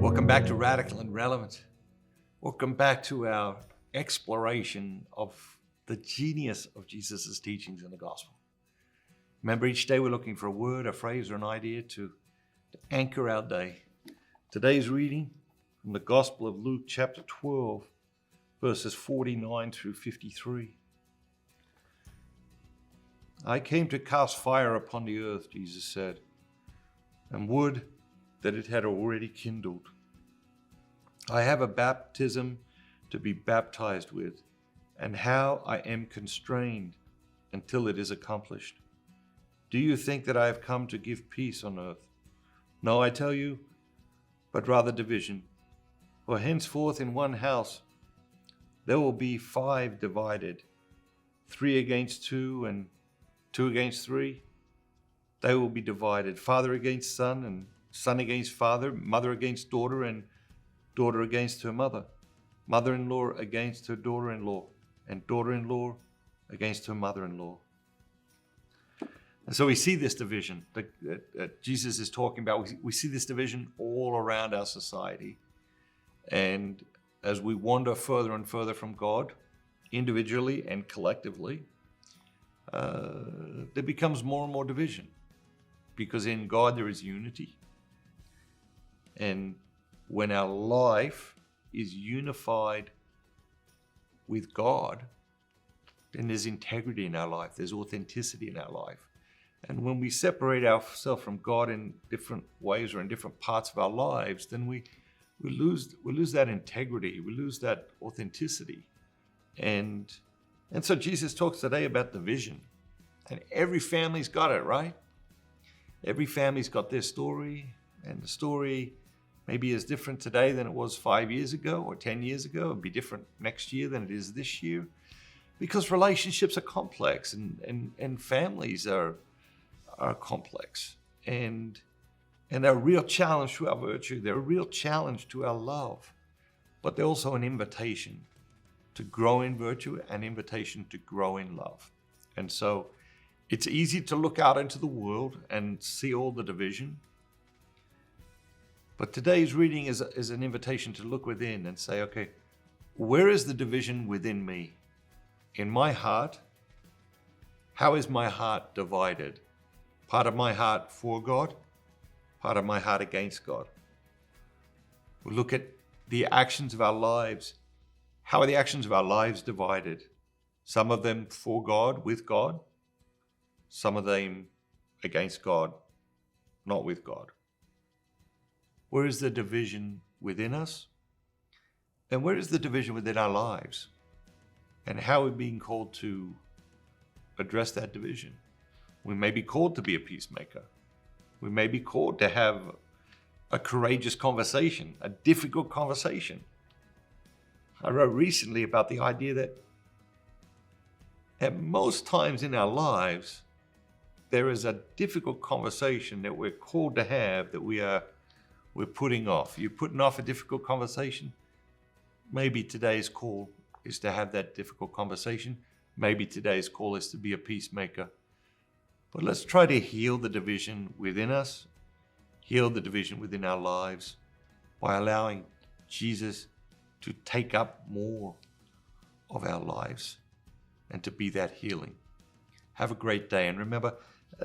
Welcome back to Radical and Relevant. Welcome back to our exploration of the genius of Jesus' teachings in the gospel. Remember, each day we're looking for a word, a phrase, or an idea to anchor our day. Today's reading from the Gospel of Luke, chapter 12, verses 49 through 53. I came to cast fire upon the earth, Jesus said, and would that it had already kindled. I have a baptism to be baptized with, and how I am constrained until it is accomplished. Do you think that I have come to give peace on earth? No, I tell you, but rather division. For henceforth in one house there will be 5 divided, 3 against 2 and 2 against 3. They will be divided, father against son and son against father, mother against daughter and daughter against her mother, mother-in-law against her daughter-in-law, and daughter-in-law against her mother-in-law. And so we see this division that Jesus is talking about. We see this division all around our society. And as we wander further and further from God, individually and collectively, there becomes more and more division. Because in God there is unity. And when our life is unified with God, then there's integrity in our life, there's authenticity in our life. And when we separate ourselves from God in different ways or in different parts of our lives, then we lose that integrity, we lose that authenticity. And so Jesus talks today about division. And every family's got it, right? Every family's got their story, and the story maybe is different today than it was 5 years ago or 10 years ago. It'll be different next year than it is this year, because relationships are complex and families are complex, and they're a real challenge to our virtue. They're a real challenge to our love, but they're also an invitation to grow in virtue, an invitation to grow in love. And so it's easy to look out into the world and see all the division. But today's reading is an invitation to look within and say, okay, where is the division within me? In my heart, how is my heart divided? Part of my heart for God, part of my heart against God. We look at the actions of our lives. How are the actions of our lives divided? Some of them for God, with God. Some of them against God, not with God. Where is the division within us? And where is the division within our lives? And how are we being called to address that division? We may be called to be a peacemaker. We may be called to have a courageous conversation, a difficult conversation. I wrote recently about the idea that at most times in our lives, there is a difficult conversation that we're called to have that we're putting off. You're putting off a difficult conversation. Maybe today's call is to have that difficult conversation. Maybe today's call is to be a peacemaker. But let's try to heal the division within us, heal the division within our lives by allowing Jesus to take up more of our lives and to be that healing. Have a great day. And remember,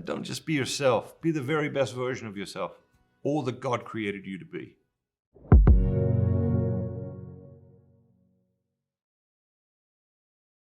don't just be yourself. Be the very best version of yourself, all that God created you to be.